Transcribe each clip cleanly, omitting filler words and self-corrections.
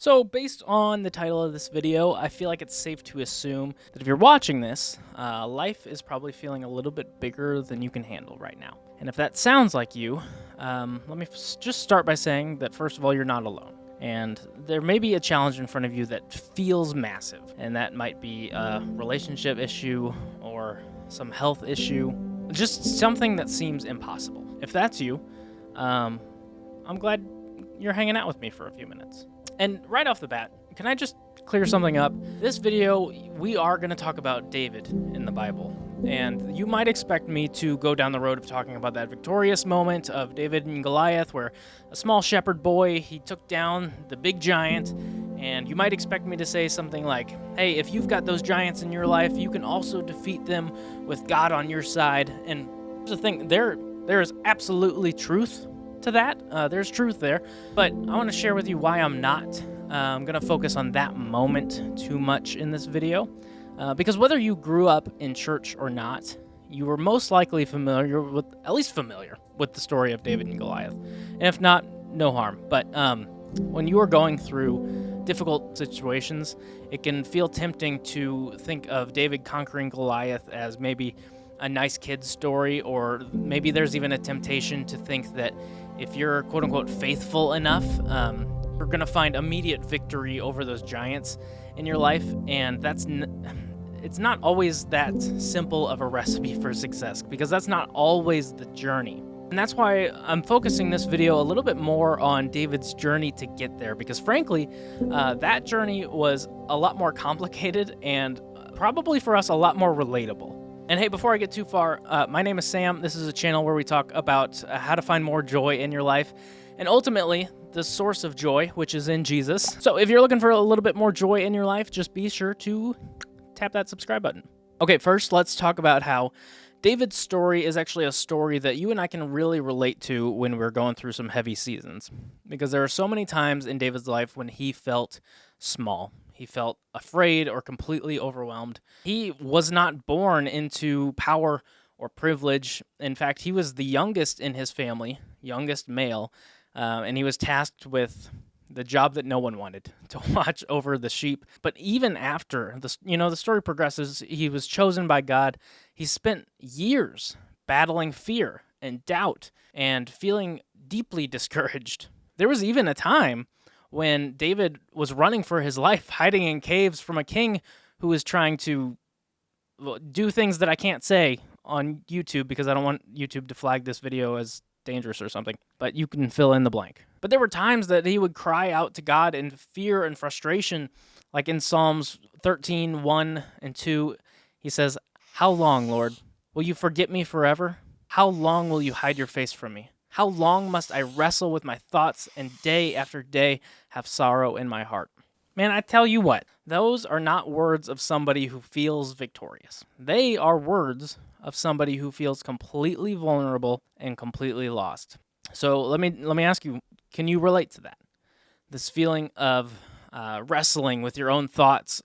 So based on the title of this video, I feel like it's safe to assume that if you're watching this, life is probably feeling a little bit bigger than you can handle right now. And if that sounds like you, let me just start by saying that first of all, you're not alone. And there may be a challenge in front of you that feels massive, and that might be a relationship issue or some health issue, just something that seems impossible. If that's you, I'm glad you're hanging out with me for a few minutes. And right off the bat, can I just clear something up? This video, we are going to talk about David in the Bible. And you might expect me to go down the road of talking about that victorious moment of David and Goliath, where a small shepherd boy, he took down the big giant. And you might expect me to say something like, hey, if you've got those giants in your life, you can also defeat them with God on your side. And here's the thing, there is absolutely truth to that. There's truth there, but I want to share with you why I'm not. I'm going to focus on that moment too much in this video, because whether you grew up in church or not, you were most likely familiar with the story of David and Goliath. And if not, no harm. But when you are going through difficult situations, it can feel tempting to think of David conquering Goliath as maybe a nice kid's story, or maybe there's even a temptation to think that if you're quote-unquote faithful enough, you're going to find immediate victory over those giants in your life, and it's not always that simple of a recipe for success, because that's not always the journey. And that's why I'm focusing this video a little bit more on David's journey to get there, because frankly, that journey was a lot more complicated and probably for us a lot more relatable. And hey, before I get too far, my name is Sam. This is a channel where we talk about how to find more joy in your life, and ultimately, the source of joy, which is in Jesus. So if you're looking for a little bit more joy in your life, just be sure to tap that subscribe button. Okay, first, let's talk about how David's story is actually a story that you and I can really relate to when we're going through some heavy seasons. Because there are so many times in David's life when he felt small. He felt afraid or completely overwhelmed. He was not born into power or privilege. In fact, he was the youngest in his family, youngest male, and he was tasked with the job that no one wanted, to watch over the sheep. But even after the story progresses, he was chosen by God. He spent years battling fear and doubt and feeling deeply discouraged. There was even a time when David was running for his life, hiding in caves from a king who was trying to do things that I can't say on YouTube because I don't want YouTube to flag this video as dangerous or something, but you can fill in the blank. But there were times that he would cry out to God in fear and frustration, like in Psalms 13, 1 and 2, he says, "How long, Lord? Will you forget me forever? How long will you hide your face from me? How long must I wrestle with my thoughts and day after day have sorrow in my heart?" Man, I tell you what, those are not words of somebody who feels victorious. They are words of somebody who feels completely vulnerable and completely lost. So let me ask you, can you relate to that? This feeling of wrestling with your own thoughts,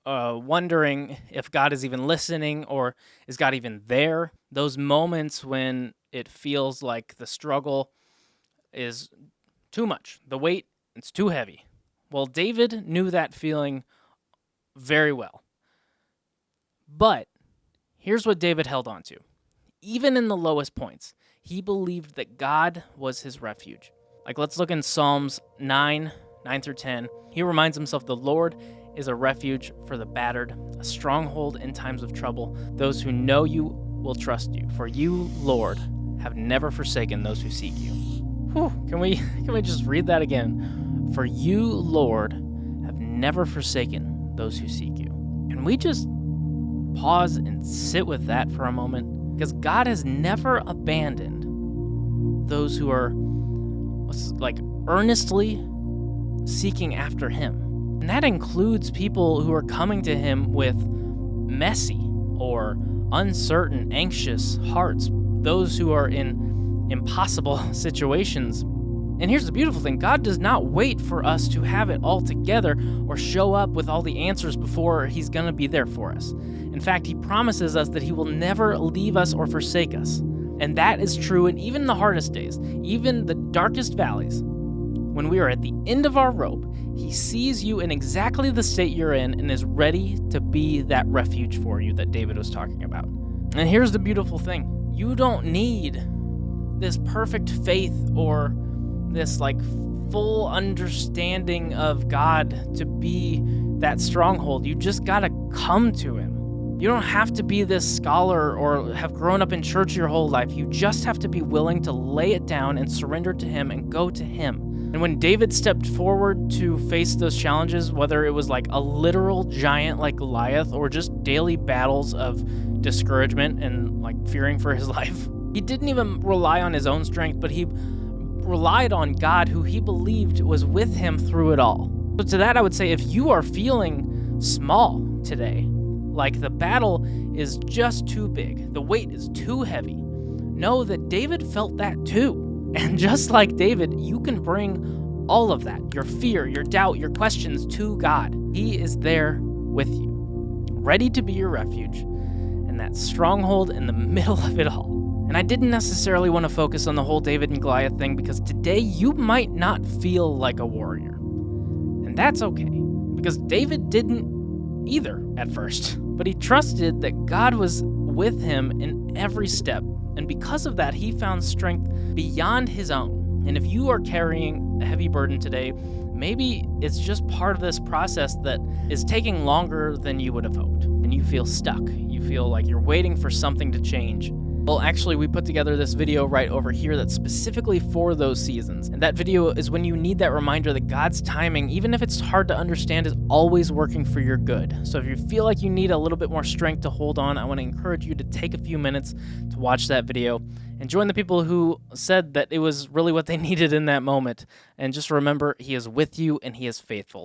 wondering if God is even listening or is God even there? Those moments when it feels like the struggle is too much. The weight, it's too heavy. Well, David knew that feeling very well. But here's what David held on to. Even in the lowest points, he believed that God was his refuge. Like, let's look in Psalms 9 through 10. He reminds himself, "The Lord is a refuge for the battered, a stronghold in times of trouble. Those who know you will trust you. For you, Lord, have never forsaken those who seek you." Whew, can we just read that again? "For you, Lord, have never forsaken those who seek you." Can we just pause and sit with that for a moment? Because God has never abandoned those who are like earnestly seeking after him. And that includes people who are coming to him with messy or uncertain, anxious hearts, those who are in impossible situations. And here's the beautiful thing, God does not wait for us to have it all together or show up with all the answers before he's going to be there for us. In fact, he promises us that he will never leave us or forsake us. And that is true in even the hardest days, even the darkest valleys. When we are at the end of our rope, he sees you in exactly the state you're in and is ready to be that refuge for you that David was talking about. And here's the beautiful thing. You don't need this perfect faith or this full understanding of God to be that stronghold. You just gotta come to him. You don't have to be this scholar or have grown up in church your whole life. You just have to be willing to lay it down and surrender to him and go to him. And when David stepped forward to face those challenges, whether it was like a literal giant like Goliath or just daily battles of discouragement and fearing for his life, he didn't even rely on his own strength, but he relied on God, who he believed was with him through it all. So to that, I would say, if you are feeling small today, like the battle is just too big, the weight is too heavy, know that David felt that too. And just like David, you can bring all of that, your fear, your doubt, your questions, to God. He is there with you, ready to be your refuge and that stronghold in the middle of it all. And I didn't necessarily want to focus on the whole David and Goliath thing because today you might not feel like a warrior. And that's okay, because David didn't either at first, but he trusted that God was with him in every step. And because of that, he found strength beyond his own. And if you are carrying a heavy burden today, maybe it's just part of this process that is taking longer than you would have hoped. And you feel stuck. You feel like you're waiting for something to change. Well, actually, we put together this video right over here that's specifically for those seasons. And that video is when you need that reminder that God's timing, even if it's hard to understand, is always working for your good. So if you feel like you need a little bit more strength to hold on, I want to encourage you to take a few minutes to watch that video and join the people who said that it was really what they needed in that moment. And just remember, he is with you and he is faithful.